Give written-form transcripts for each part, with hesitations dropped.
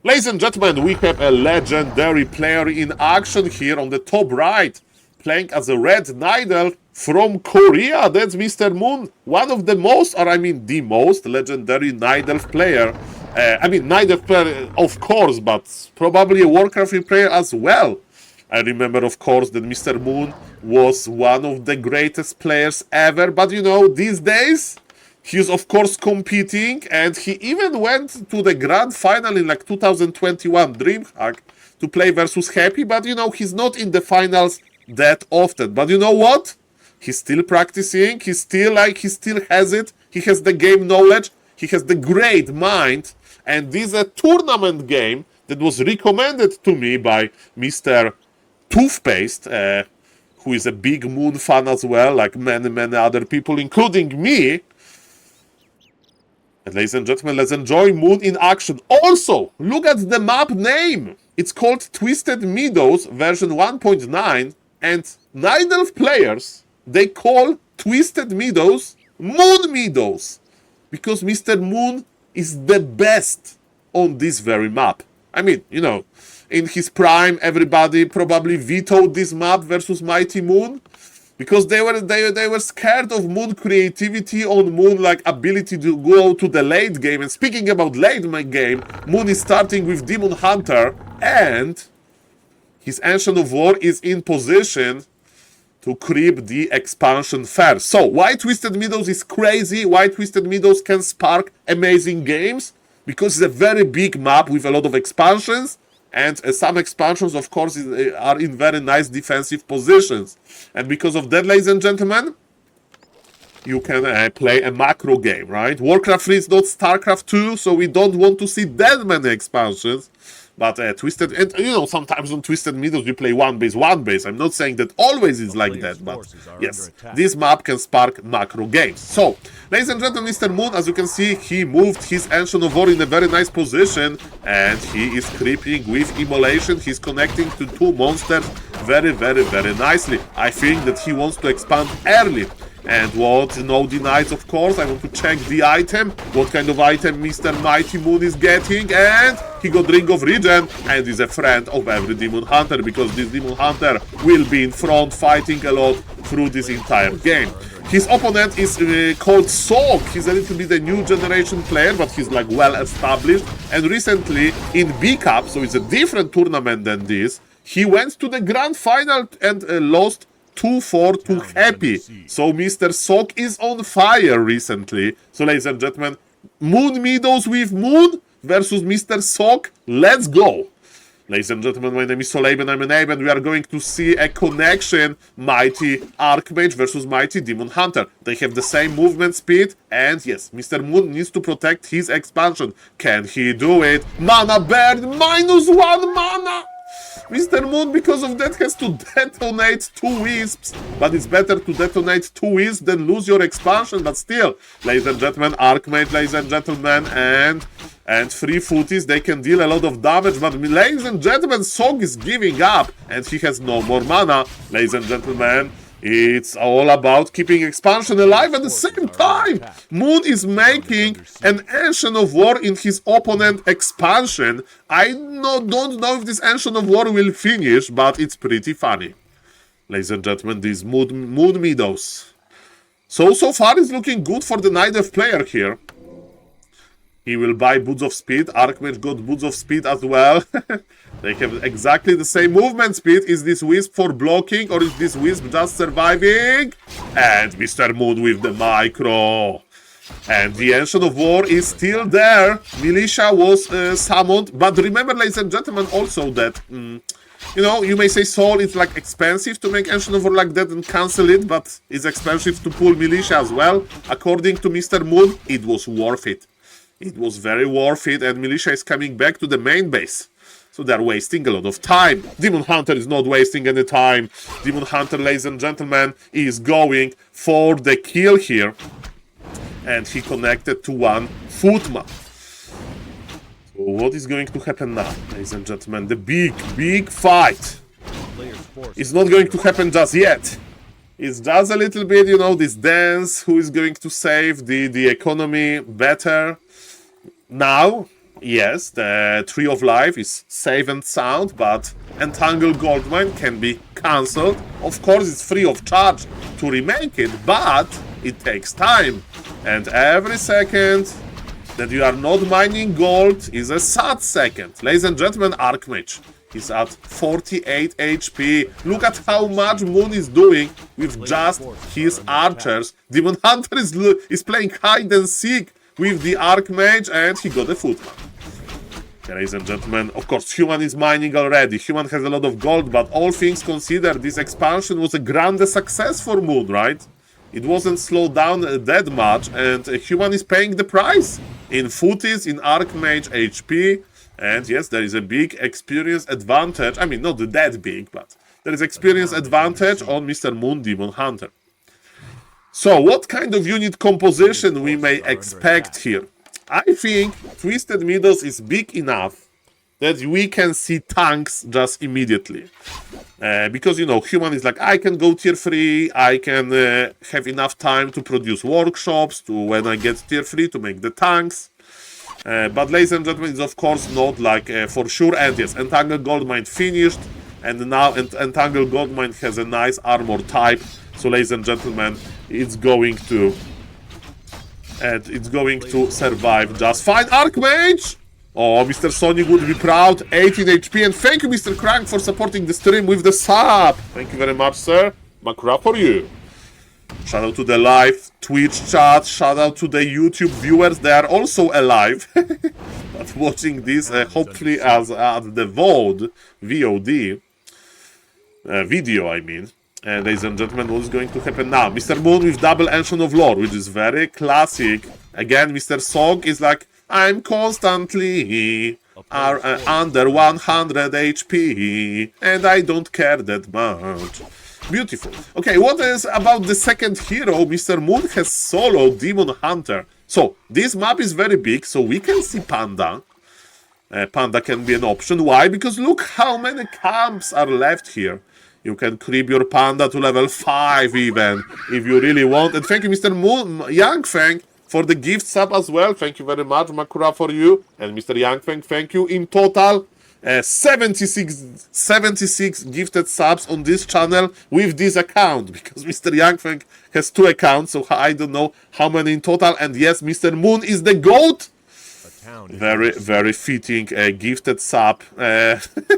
Ladies and gentlemen, we have a legendary player in action here on the top right, playing as a red Nidal from Korea. That's Mr. Moon, one of the most, or I mean the most legendary Nidal player. Nidal player, of course, but probably a Warcraft player as well. I remember, of course, that Mr. Moon was one of the greatest players ever, but you know, these days, he's of course competing, and he even went to the grand final in like 2021 DreamHack to play versus Happy, but you know, he's not in the finals that often. But you know what? He's still practicing, he still has it, he has the game knowledge, he has the great mind, and this is a tournament game that was recommended to me by Mr. Toothpaste, who is a big Moon fan as well, like many other people, including me. And ladies and gentlemen, let's enjoy Moon in action. Also, look at the map name. It's called Twisted Meadows version 1.9, and Nidal players, they call Twisted Meadows Moon Meadows, because Mr. Moon is the best on this very map. I mean, you know, in his prime, everybody probably vetoed this map versus Mighty Moon, because they were scared of Moon creativity, on Moon like ability to go to the late game. And speaking about late game, Moon is starting with Demon Hunter, and his Ancient of War is in position to creep the expansion first. So why Twisted Meadows is crazy, why Twisted Meadows can spark amazing games? Because it's a very big map with a lot of expansions, and some expansions, of course, are in very nice defensive positions. And because of that, ladies and gentlemen, you can play a macro game, right? Warcraft 3 is not StarCraft 2, so we don't want to see that many expansions. But Twisted, and you know, sometimes on Twisted Meadows we play one base. I'm not saying that always is like that, but yes, this map can spark macro games. So, ladies and gentlemen, Mr. Moon, as you can see, he moved his Ancient of War in a very nice position, and he is creeping with Immolation. He's connecting to two monsters very nicely. I think that he wants to expand early. And what no denies, of course, I want to check the item, what kind of item Mr. Mighty Moon is getting, and he got Ring of Regen, and is a friend of every Demon Hunter, because this Demon Hunter will be in front fighting a lot through this entire game. His opponent is called Saul. He's a little bit a new generation player, but he's like well established, and recently in B Cup, so it's a different tournament than this, he went to the grand final and lost 2-4 to Happy. So Mr. Sok is on fire recently. So ladies and gentlemen, Moon Meadows with Moon versus Mr. Sok. Let's go. Ladies and gentlemen, my name is SaulApeMan, I'm an Ape, and we are going to see a connection. Mighty Archmage versus Mighty Demon Hunter. They have the same movement speed, and yes, Mr. Moon needs to protect his expansion. Can he do it? Mana burn, -1 mana! Mr. Moon, because of that, has to detonate 2 wisps, but it's better to detonate 2 wisps than lose your expansion. But still, ladies and gentlemen, Archmage, ladies and gentlemen, and free footies, they can deal a lot of damage. But ladies and gentlemen, Sog is giving up, and he has no more mana. Ladies and gentlemen, it's all about keeping expansion alive at the same time. Moon is making an Ancient of War in his opponent expansion. I don't know if this Ancient of War will finish, but it's pretty funny. Ladies and gentlemen, this Moon Meadows. So far it's looking good for the Nidal player here. He will buy Boots of Speed. Archmage got Boots of Speed as well. They have exactly the same movement speed. Is this Wisp for blocking, or is this Wisp just surviving? And Mr. Moon with the micro. And the Ancient of War is still there. Militia was summoned. But remember, ladies and gentlemen, also that, you know, you may say, Saul, it's like expensive to make Ancient of War like that and cancel it, but it's expensive to pull Militia as well. According to Mr. Moon, it was worth it. It was very worth it, and Militia is coming back to the main base. So they're wasting a lot of time. Demon Hunter is not wasting any time. Demon Hunter, ladies and gentlemen, is going for the kill here. And he connected to one footman. So what is going to happen now, ladies and gentlemen? The big fight is not going to happen just yet. It's just a little bit, you know, this dance, who is going to save the economy better. Now, Yes, the Tree of Life is safe and sound, but Entangled Goldmine can be cancelled. Of course, it's free of charge to remake it, but it takes time. And every second that you are not mining gold is a sad second. Ladies and gentlemen, Archmage is at 48 HP. Look at how much Moon is doing with just his archers. Demon Hunter is playing hide and seek with the Archmage, and he got a footman. Ladies and gentlemen, of course, Human is mining already. Human has a lot of gold, but all things considered, this expansion was a grand success for Moon, right? It wasn't slowed down that much, and Human is paying the price in footies, in Archmage HP, and yes, there is a big experience advantage. I mean, not that big, but there is experience advantage on Mr. Moon Demon Hunter. So, what kind of unit composition we may expect here? I think Twisted Meadows is big enough that we can see tanks just immediately. Because, you know, Human is like, I can go tier 3, I can have enough time to produce workshops, to when I get tier 3 to make the tanks. But, ladies and gentlemen, it's of course not like for sure. And yes, Entangled Goldmine finished, and now Entangled Goldmine has a nice armor type. So, ladies and gentlemen, it's going to survive just fine. Archmage! Oh, Mr. Sonic would be proud. 18 HP. And thank you, Mr. Crank, for supporting the stream with the sub. Thank you very much, sir. Makura for you. Shout out to the live Twitch chat. Shout out to the YouTube viewers. They are also alive. But watching this, hopefully, as at the VOD, video, I mean. Ladies and gentlemen, what is going to happen now? Mr. Moon with double Ancient of Lore, which is very classic. Again, Mr. Sog is like, I'm constantly under 100 HP, and I don't care that much. Beautiful. Okay, what is about the second hero? Mr. Moon has solo Demon Hunter. So, this map is very big, so we can see Panda. Panda can be an option. Why? Because look how many camps are left here. You can creep your Panda to level 5 even, if you really want. And thank you, Mr. Moon, Yangfeng, for the gift sub as well. Thank you very much, Makura, for you. And Mr. Yangfeng, thank you. In total, 76 gifted subs on this channel with this account. Because Mr. Yangfeng has 2 accounts, so I don't know how many in total. And yes, Mr. Moon is the GOAT. Very, very fitting gifted sub.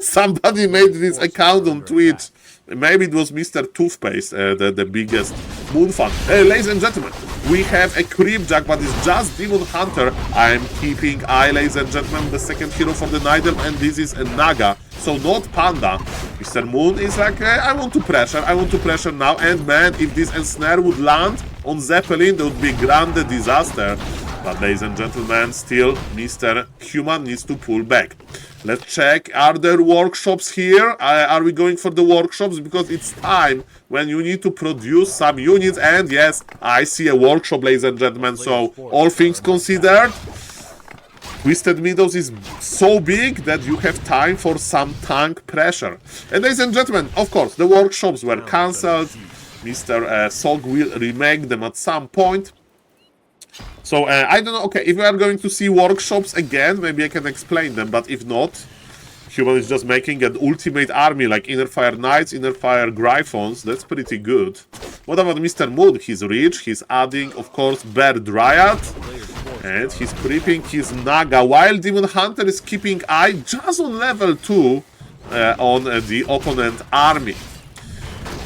Somebody made this account on Twitch. Maybe it was Mr. Toothpaste, the biggest Moon fan. Ladies and gentlemen, we have a Creepjack, but it's just Demon Hunter. I'm keeping eye, ladies and gentlemen, the second hero for the Night Elf, and this is a Naga, so not Panda. Mr. Moon is like, I want to pressure now, and man, if this ensnare would land on Zeppelin, that would be a grand disaster. But ladies and gentlemen, still Mr. Human needs to pull back. Let's check, are there workshops here? Are we going for the workshops? Because it's time when you need to produce some units. And yes, I see a workshop, ladies and gentlemen. So, all things considered, Twisted Meadows is so big that you have time for some tank pressure. And ladies and gentlemen, of course, the workshops were cancelled. Mr. Sog will remake them at some point. So, I don't know, okay, if we are going to see workshops again, maybe I can explain them, but if not, Human is just making an ultimate army, like Inner Fire Knights, Inner Fire Gryphons, that's pretty good. What about Mr. Moon? He's rich, he's adding, of course, Bear Dryad, and he's creeping his Naga, while Demon Hunter is keeping eye just on level 2 on the opponent army.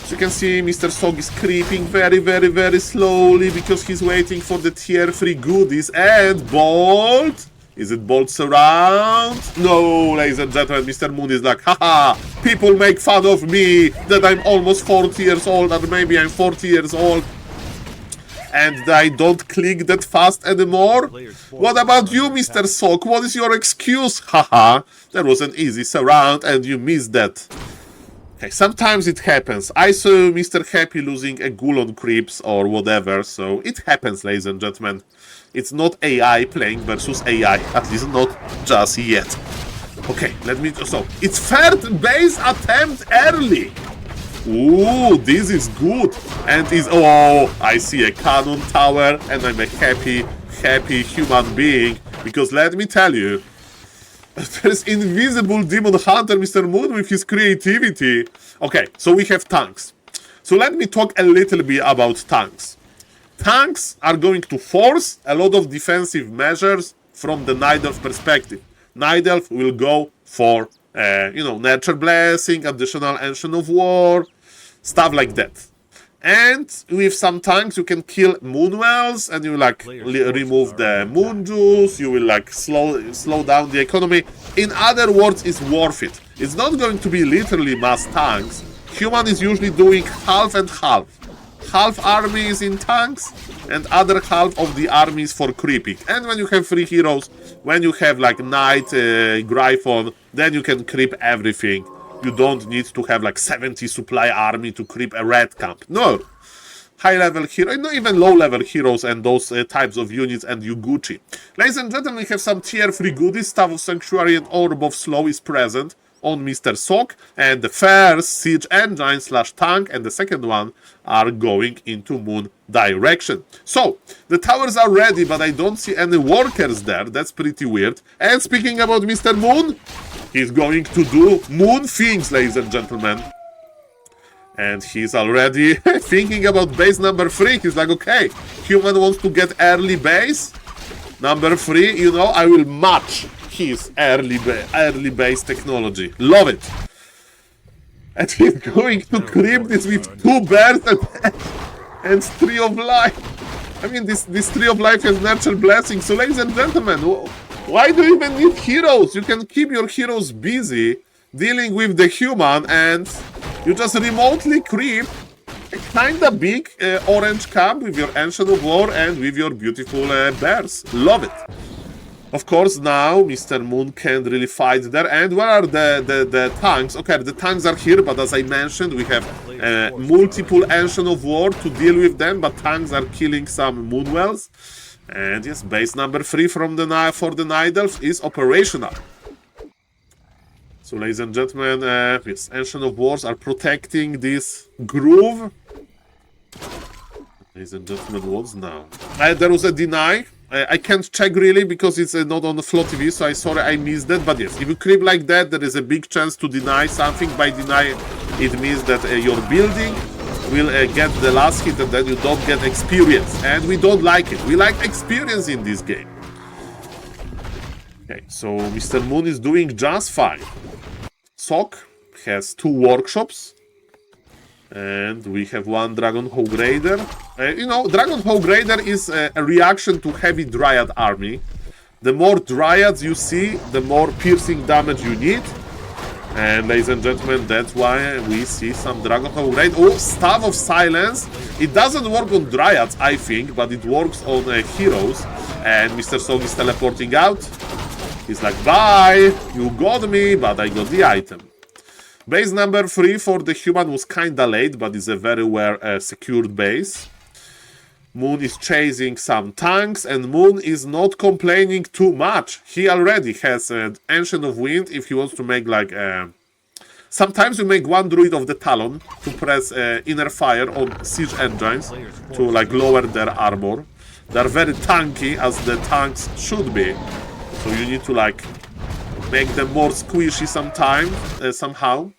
As you can see, Mr. Sog is creeping very, very, very slowly because he's waiting for the tier 3 goodies. And Bolt? Is it Bolt Surround? No, ladies and gentlemen, Mr. Moon is like, haha, people make fun of me that I'm almost 40 years old, or maybe I'm 40 years old, and I don't click that fast anymore. What about you, Mr. Sog? What is your excuse? Haha, that was an easy surround and you missed that. Okay, sometimes it happens. I saw Mr. Happy losing a ghoul on creeps or whatever, so it happens, ladies and gentlemen. It's not AI playing versus AI, at least not just yet. Okay, let me... So, it's third base attempt early. Ooh, this is good. And is... Oh, I see a cannon tower, and I'm a happy human being. Because let me tell you, There's invisible demon hunter, Mr. Moon, with his creativity. Okay, so we have tanks. So let me talk a little bit about tanks. Tanks are going to force a lot of defensive measures from the Night Elf perspective. Night Elf will go for, Nature Blessing, additional Ancient of War, stuff like that. And with some tanks, you can kill Moonwells, and you remove the Moon Juice. You will slow down the economy. In other words, it's worth it. It's not going to be literally mass tanks. Human is usually doing half and half. Half army is in tanks, and other half of the army is for creeping. And when you have 3 heroes, when you have Knight, Gryphon, then you can creep everything. You don't need to have 70 supply army to creep a red camp. No. High level hero, not even low level heroes and those types of units, and you Gucci. Ladies and gentlemen, we have some tier 3 goodies. Staff of Sanctuary and Orb of Slow is present on Mr. Sok, and the first Siege Engine / tank and the second one are going into Moon direction. So, the towers are ready, but I don't see any workers there. That's pretty weird. And speaking about Mr. Moon, he's going to do Moon things, ladies and gentlemen. And he's already thinking about base number 3. He's like, okay, human wants to get early base. Number 3, I will match his early base technology. Love it. And he's going to creep this with 2 bears and 3 of life. I mean, this 3 of life has Nurture Blessing. So, ladies and gentlemen, why do you even need heroes? You can keep your heroes busy dealing with the human, and you just remotely creep a kinda big orange camp with your Ancient of War and with your beautiful bears. Love it. Of course, now Mr. Moon can't really fight there. And where are the tanks? Okay, the tanks are here, but as I mentioned, we have multiple Ancient of War to deal with them, but tanks are killing some Moonwells. And yes, base number 3 for the Night Elf is operational. So, ladies and gentlemen, yes, Ancient of Wars are protecting this groove. Ladies and gentlemen, what's now? There was a deny. I can't check really because it's not on the Flow TV, so sorry I missed that. But yes, if you creep like that, there is a big chance to deny something. By deny, it means that your building will get the last hit and then you don't get experience. And we don't like it. We like experience in this game. Okay, so Mr. Moon is doing just fine. Sok has 2 workshops. And we have 1 Dragon Hog Raider. Dragon Hog Raider is a reaction to heavy Dryad army. The more Dryads you see, the more piercing damage you need. And ladies and gentlemen, that's why we see some Dragon Hog Raider. Oh, Staff of Silence. It doesn't work on Dryads, I think, but it works on heroes. And Mr. Sok is teleporting out. He's like, bye, you got me, but I got the item. Base number 3 for the human was kinda late, but it's a very well secured base. Moon is chasing some tanks, and Moon is not complaining too much. He already has an Ancient of Wind if he wants to make sometimes you make 1 Druid of the Talon to press Inner Fire on Siege Engines to lower their armor. They're very tanky, as the tanks should be. So you need to make them more squishy somehow.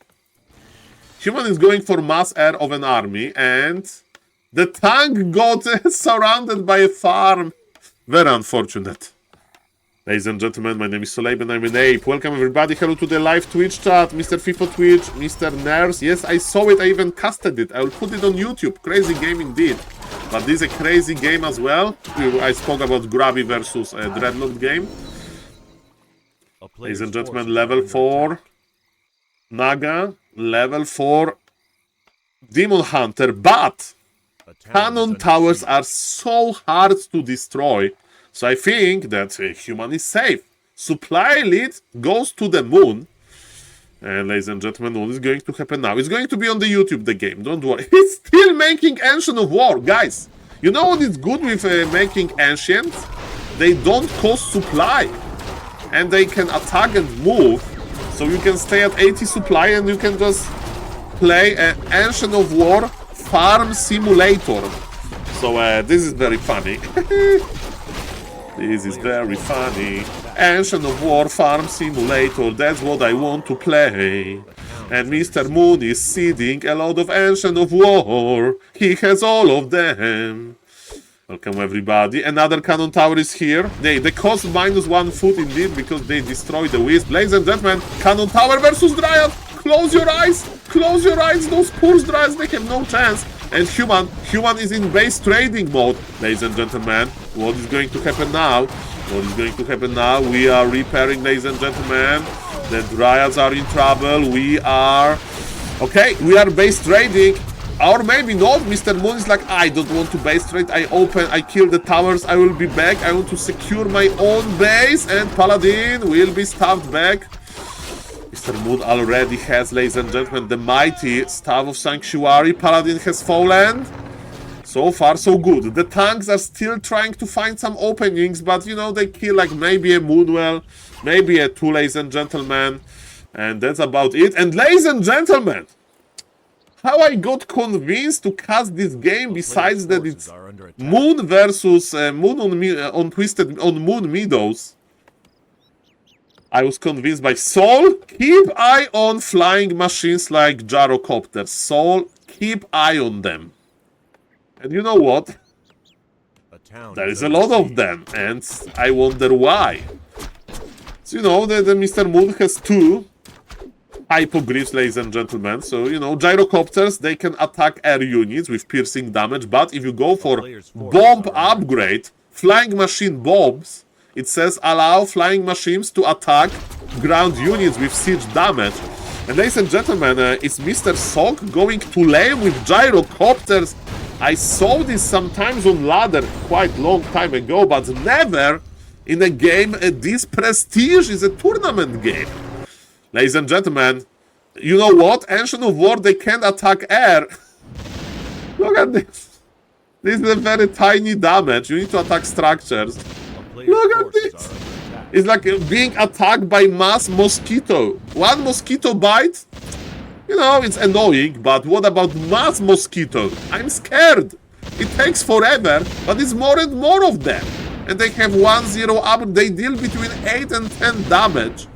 Human is going for mass air of an army, and the tank got surrounded by a farm. Very unfortunate. Ladies and gentlemen, my name is SaulApeMan, I'm an ape. Welcome everybody, hello to the live Twitch chat. Mr. FIFA Twitch, Mr. Nurse. Yes, I saw it, I even casted it. I will put it on YouTube. Crazy game indeed. But this is a crazy game as well. I spoke about Grubby versus Dreadlocked game. Ladies and gentlemen, level 4 Naga, level 4 Demon Hunter, but cannon towers are so hard to destroy, so I think that human is safe. Supply elite goes to the moon, and ladies and gentlemen, what is going to happen now? It's going to be on the YouTube, the game, don't worry. It's still making Ancient of War, guys. You know what is good with making Ancient? They don't cost supply. And they can attack and move, so you can stay at 80 supply and you can just play an Ancient of War farm simulator. So this is very funny. This is very funny. Ancient of War Farm Simulator, that's what I want to play. And Mr. Moon is seeding a lot of Ancient of War. He has all of them. Welcome everybody. Another cannon tower is here. They cost -1 foot indeed because they destroy the Wisp. Ladies and gentlemen, cannon tower versus Dryad. Close your eyes. Close your eyes. Those poor Dryads, they have no chance. And human is in base trading mode. Ladies and gentlemen, what is going to happen now? What is going to happen now? We are repairing, ladies and gentlemen. The Dryads are in trouble. We are... Okay, we are base trading. Or maybe not. Mr. Moon is like, I don't want to base trade. I kill the towers. I will be back. I want to secure my own base. And Paladin will be stabbed back. Mr. Moon already has, ladies and gentlemen, the mighty Staff of Sanctuary. Paladin has fallen. So far, so good. The tanks are still trying to find some openings, but, you know, they kill like maybe a Moonwell, maybe a 2, ladies and gentlemen. And that's about it. And, ladies and gentlemen, how I got convinced to cast this game, besides that it's Moon versus Moon on Moon Meadows, I was convinced by Saul. Keep eye on flying machines like gyrocopters. Saul, keep eye on them. And you know what? There is a lot of them, and I wonder why. So, you know, the Mr. Moon has 2 hypogriffs, ladies and gentlemen. So, you know, gyrocopters, they can attack air units with piercing damage, but if you go for bomb upgrade, flying machine bombs, it says allow flying machines to attack ground units with siege damage. And ladies and gentlemen, is Mr. Sok going to lame with gyrocopters? I saw this sometimes on ladder quite long time ago, but never in a game. This prestige is a tournament game. Ladies and gentlemen, you know what? Ancient of War, they can't attack air. Look at this. This is a very tiny damage. You need to attack structures. Look at this. It's like being attacked by mass mosquito. One mosquito bite, you know, it's annoying, but what about mass mosquito? I'm scared. It takes forever, but it's more and more of them. And they have 1-0 up. They deal between 8 and 10 damage.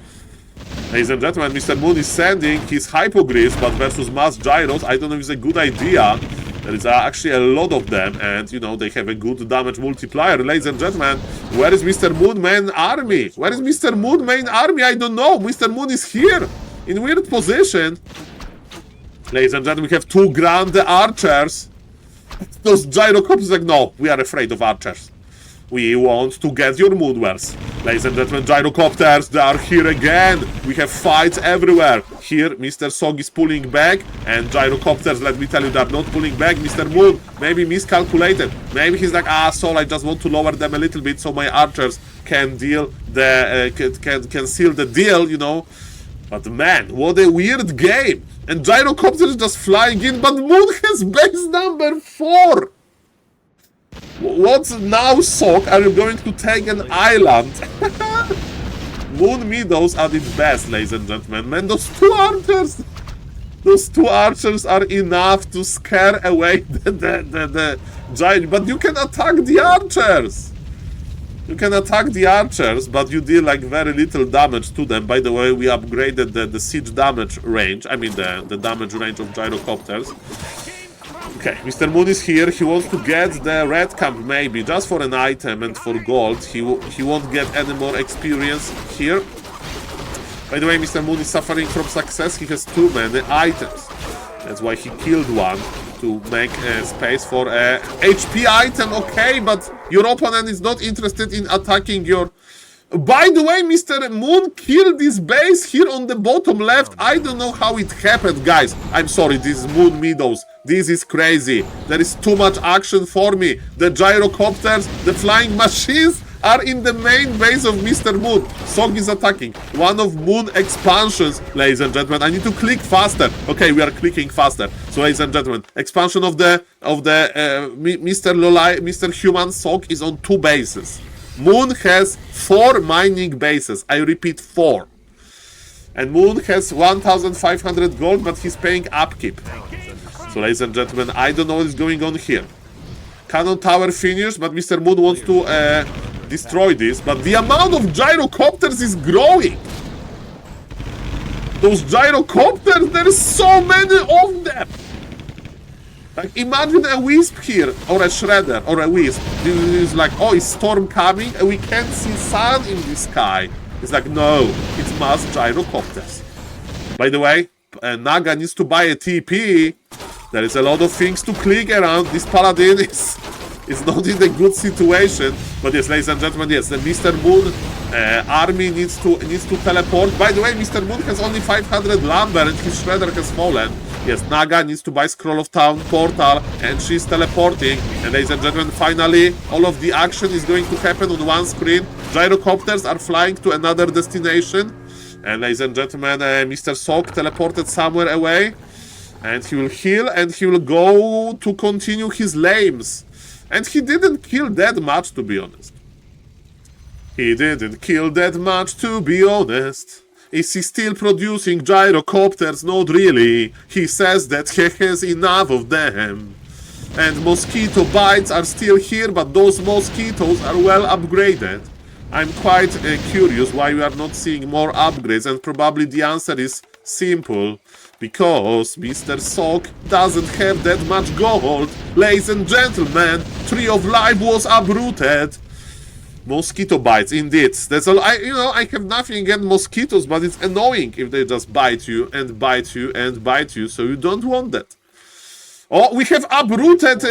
Ladies and gentlemen, Mr. Moon is sending his hypogriffs, but versus mass gyros, I don't know if it's a good idea. There is actually a lot of them, and, you know, they have a good damage multiplier. Ladies and gentlemen, where is Mr. Moon main army? Where is Mr. Moon main army? I don't know. Mr. Moon is here, in weird position. Ladies and gentlemen, we have 2 grand archers. Those gyrocopters like, no, we are afraid of archers. We want to get your Moonwares. Ladies and gentlemen, gyrocopters, they are here again. We have fights everywhere. Here, Mr. Sog is pulling back, and gyrocopters, let me tell you, they are not pulling back. Mr. Moon maybe miscalculated. Maybe he's like, Saul, I just want to lower them a little bit so my archers can deal the can seal the deal, you know. But man, what a weird game. And gyrocopters just flying in, but Moon has base number 4. What's now, Sok? Are you going to take an island? Moon Meadows at its best, ladies and gentlemen. Man, those 2 archers! Those 2 archers are enough to scare away the giant. But you can attack the archers! You can attack the archers, but you deal like very little damage to them. By the way, we upgraded the siege damage range. I mean the damage range of gyrocopters. Okay, Mr. Moon is here. He wants to get the red camp maybe, just for an item and for gold. He won't get any more experience here. By the way, Mr. Moon is suffering from success. He has too many items. That's why he killed one, to make space for a HP item. Okay, but your opponent is not interested in attacking your... By the way, Mr. Moon killed this base here on the bottom left. I don't know how it happened, guys. I'm sorry, this is Moon Meadows. This is crazy. There is too much action for me. The gyrocopters, the flying machines are in the main base of Mr. Moon. Sog is attacking. One of Moon expansions, ladies and gentlemen. I need to click faster. Okay, we are clicking faster. So, ladies and gentlemen, expansion of the Mr. Human Sog is on 2 bases. Moon has 4 mining bases. I repeat, 4. And Moon has 1,500 gold, but he's paying upkeep. So, ladies and gentlemen, I don't know what is going on here. Cannon tower finished, but Mr. Moon wants to destroy this, but the amount of gyrocopters is growing. Those gyrocopters, there is so many of them. Like, imagine a wisp here, or a shredder, or a wisp. It's like, oh, is storm coming? And we can't see sun in the sky. It's like, no, it's mass gyrocopters. By the way, Naga needs to buy a TP. There is a lot of things to click around. This paladin is not in a good situation. But yes, ladies and gentlemen, yes, the Mr. Moon army needs to teleport. By the way, Mr. Moon has only 500 lumber and his shredder has fallen. Yes, Naga needs to buy Scroll of Town portal and she's teleporting. And ladies and gentlemen, finally, all of the action is going to happen on one screen. Gyrocopters are flying to another destination. And ladies and gentlemen, Mr. Sok teleported somewhere away. And he will heal and he will go to continue his lames. And he didn't kill that much, to be honest. He didn't kill that much, to be honest. Is he still producing gyrocopters? Not really. He says that he has enough of them. And mosquito bites are still here, but those mosquitoes are well upgraded. I'm quite curious why we are not seeing more upgrades, and probably the answer is simple. Because Mr. Sok doesn't have that much gold. Ladies and gentlemen, Tree of Life was uprooted. Mosquito bites, indeed. That's all. I have nothing against mosquitoes, but it's annoying if they just bite you and bite you and bite you, so you don't want that. Oh, we have uprooted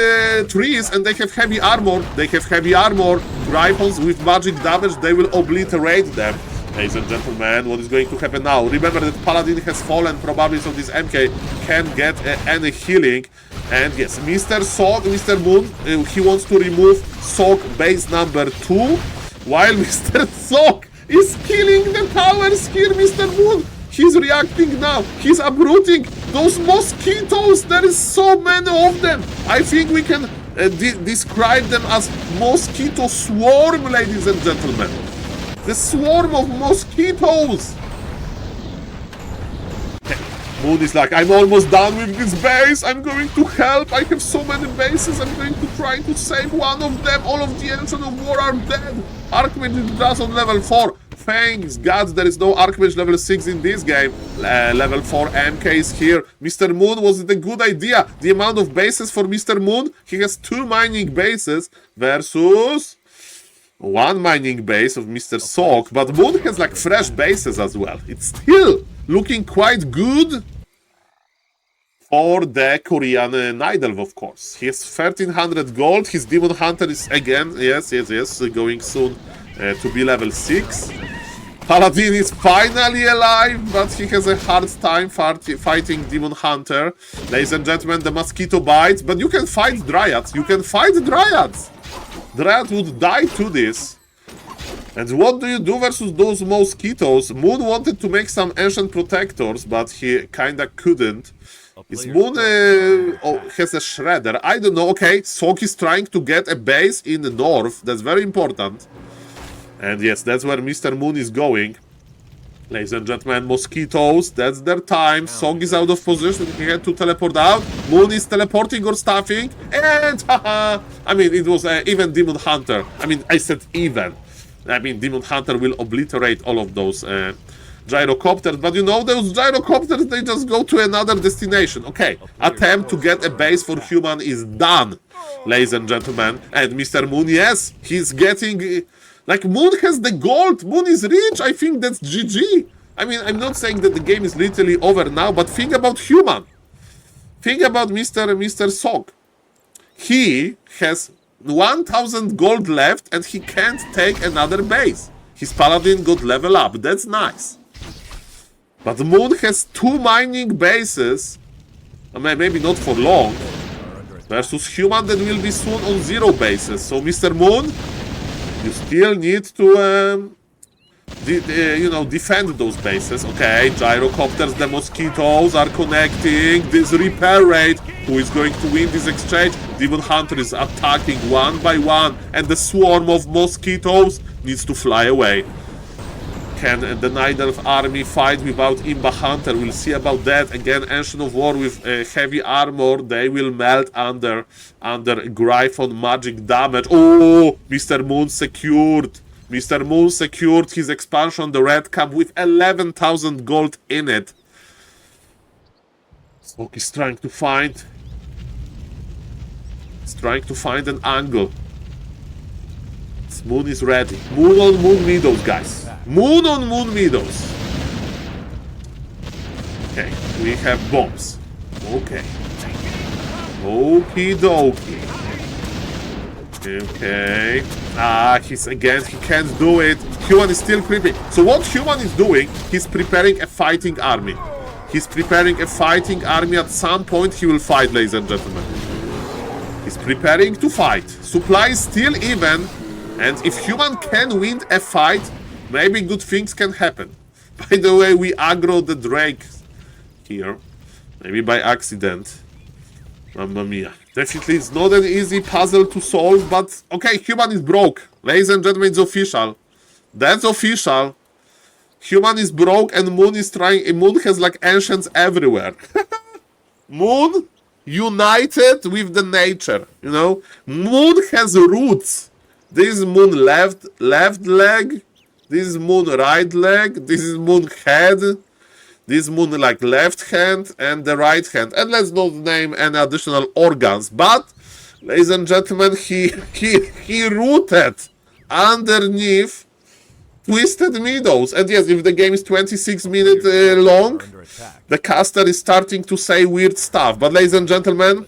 trees and they have heavy armor. They have heavy armor. Rifles with magic damage, they will obliterate them. Ladies and gentlemen, what is going to happen now? Remember that Paladin has fallen probably, so this MK can't get any healing. And yes, Mr. Sok, Mr. Moon, he wants to remove Sok base number 2, while Mr. Sok is killing the towers here, Mr. Moon. He's reacting now. He's uprooting those mosquitoes. There is so many of them. I think we can describe them as mosquito swarm, ladies and gentlemen. The swarm of mosquitoes. Moon is like, I'm almost done with this base. I'm going to help. I have so many bases. I'm going to try to save one of them. All of the Ancient of War are dead. Archmage is just on level 4. Thanks God there is no Archmage level 6 in this game. Level 4 MK is here. Mr. Moon, was it a good idea? The amount of bases for Mr. Moon? He has 2 mining bases versus 1 mining base of Mr. Sok. But Moon has like fresh bases as well. It's still looking quite good for the Korean Night Elf, of course. He has 1300 gold. His Demon Hunter is again, yes, going soon to be level 6. Paladin is finally alive, but he has a hard time fighting Demon Hunter. Ladies and gentlemen, the mosquito bites, but you can fight Dryads. You can fight Dryads. Dryad would die to this. And what do you do versus those mosquitoes? Moon wanted to make some ancient protectors, but he kinda couldn't. Is Moon has a shredder? I don't know. Okay, Sok is trying to get a base in the north. That's very important. And yes, that's where Mr. Moon is going. Ladies and gentlemen, mosquitoes, that's their time. Sok is out of position. He had to teleport out. Moon is teleporting or stuffing. And haha! I mean, it was even Demon Hunter. I mean, I said even. I mean, Demon Hunter will obliterate all of those gyrocopters. But you know, those gyrocopters, they just go to another destination. Okay, attempt to get a base for human is done, ladies and gentlemen. And Mr. Moon, yes, he's getting... Like, Moon has the gold. Moon is rich. I think that's GG. I mean, I'm not saying that the game is literally over now, but think about human. Think about Mr. Sok. He has 1000 gold left and he can't take another base. His Paladin got level up. That's nice. But Moon has 2 mining bases. I mean, maybe not for long. Versus human that will be soon on 0 bases. So, Mr. Moon, you still need to, defend those bases. Okay, gyrocopters, the mosquitoes are connecting. This repair rate. Who is going to win this exchange? Demon Hunter is attacking one by one, and the swarm of mosquitoes needs to fly away. Can the Night Elf army fight without Imba Hunter? We'll see about that. Again, Ancient of War with heavy armor. They will melt under Gryphon magic damage. Oh, Mr. Moon secured. Mr. Moon secured his expansion on the Red Camp with 11,000 gold in it. Smoke is trying to find... He's trying to find an angle. This Moon is ready. Moon on Moon Meadows, guys. Moon on Moon Meadows. Okay, we have bombs. Okay. Okie dokie. Okay. He's again, he can't do it. Human is still creeping. So what Human is doing, he's preparing a fighting army. He's preparing a fighting army. At some point he will fight, ladies and gentlemen. He's preparing to fight. Supply is still even. And if Human can win a fight, maybe good things can happen. By the way, we aggro the Drake here. Maybe by accident. Mamma mia. Definitely it's not an easy puzzle to solve, but okay, Human is broke. Ladies and gentlemen, it's official. That's official. Human is broke and Moon is trying... Moon has like ancients everywhere. Moon united with the nature, you know? Moon has roots. This is Moon left leg. This is Moon right leg. This is Moon head. This Moon like left hand and the right hand. And let's not name any additional organs. But, ladies and gentlemen, he rooted underneath Twisted Meadows. And yes, if the game is 26 minutes long, the caster is starting to say weird stuff. But ladies and gentlemen,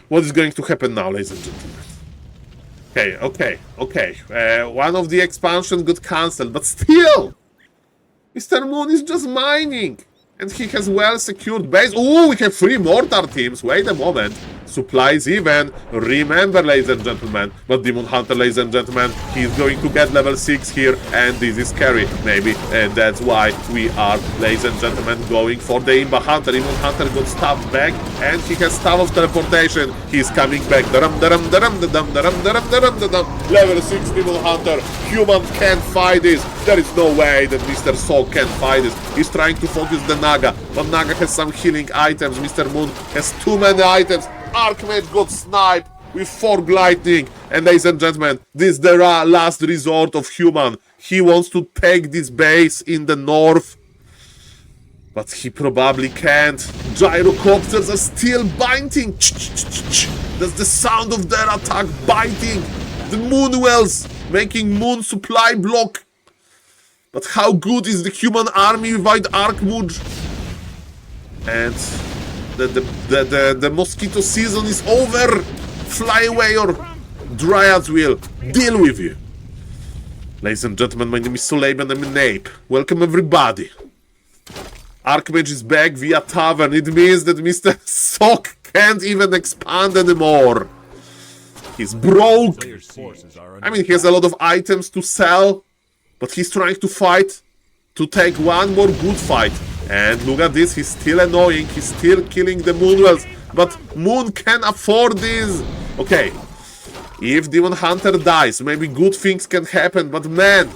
what is going to happen now, ladies and gentlemen? Okay. One of the expansions got cancelled, but still, Mr. Moon is just mining. And he has well secured base. Oh, we have 3 mortar teams. Wait a moment. Supplies even. Remember, ladies and gentlemen. But Demon Hunter, ladies and gentlemen, he's going to get level 6 here. And this is scary. Maybe. And that's why we are, ladies and gentlemen, going for the Imba Hunter. Demon Hunter got stabbed back. And he has Staff of Teleportation. He's coming back. Level 6 Demon Hunter. Human can't fight this. There is no way that Mr. Saul can fight this. He's trying to focus the Naga, but Naga has some healing items. Mr. Moon has too many items. Archmage got sniped with Fog Lightning. And ladies and gentlemen, this is the last resort of Human. He wants to take this base in the north, but he probably can't. Gyrocopters are still biting. That's the sound of their attack, biting. The Moon Wells making Moon supply block. But how good is the Human army without Archmage? And the mosquito season is over. Fly away or Dryads will deal with you. Ladies and gentlemen, my name is SaulApeMan, I'm an ape. Welcome everybody. Archmage is back via Tavern. It means that Mr. Sock can't even expand anymore. He's broke. I mean, he has a lot of items to sell. But he's trying to fight, to take one more good fight. And look at this, he's still annoying, he's still killing the Moonwells. But Moon can afford this. Okay, if Demon Hunter dies, maybe good things can happen. But man,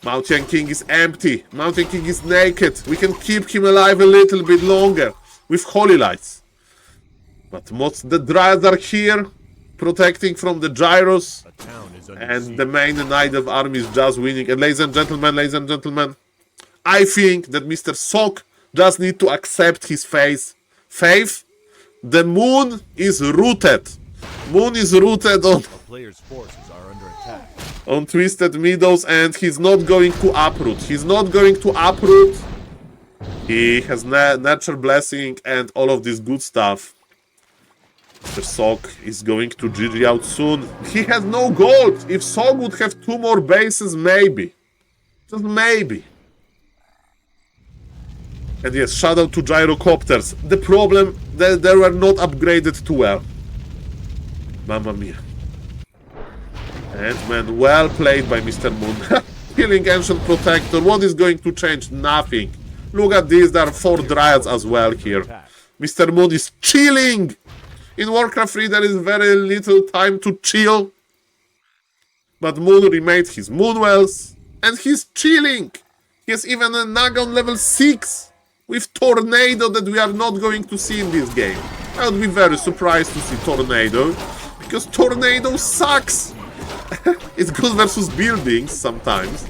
Mountain King is empty. Mountain King is naked. We can keep him alive a little bit longer with Holy Lights. But most the Dryads are here, protecting from the Gyros. And the main Night of Army is just winning. And ladies and gentlemen, I think that Mr. Sock just need to accept his faith. The Moon is rooted. Moon is rooted on player's forces are under attack. On Twisted Meadows, and he's not going to uproot. He's not going to uproot. He has Nature Blessing and all of this good stuff. Mr. Sock is going to GG out soon. He has no gold. If Sock would have 2 more bases, maybe. Just maybe. And yes, shout out to Gyrocopters. The problem, they were not upgraded too well. Mamma mia. And man, well played by Mr. Moon. Killing Ancient Protector. What is going to change? Nothing. Look at this, there are 4 Dryads as well here. Mr. Moon is chilling. In Warcraft 3 there is very little time to chill. But Moon remade his Moonwells. And he's chilling. He has even a Naga on level 6 with Tornado that we are not going to see in this game. I would be very surprised to see Tornado, because Tornado sucks. It's good versus buildings sometimes.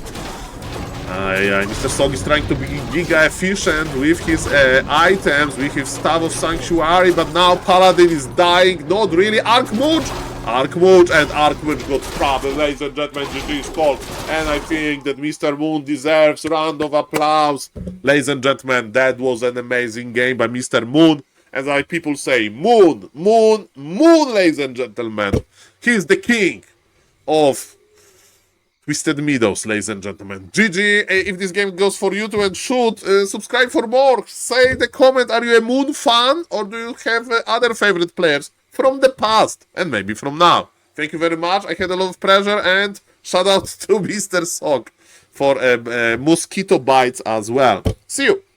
Mr. Sog is trying to be giga efficient with his items, with his Staff of Sanctuary, but now Paladin is dying. Not really. Archmage! Archmage, and Archmage got problem. Ladies and gentlemen, GG is called. And I think that Mr. Moon deserves a round of applause. Ladies and gentlemen, that was an amazing game by Mr. Moon. As people say, Moon, Moon, Moon, ladies and gentlemen. He's the king of Twisted Meadows, ladies and gentlemen. GG. If this game goes for you too, and should subscribe for more. Say in the comment, are you a Moon fan, or do you have other favorite players from the past and maybe from now? Thank you very much. I had a lot of pleasure, and shout out to Mr. Sock for mosquito bites as well. See you.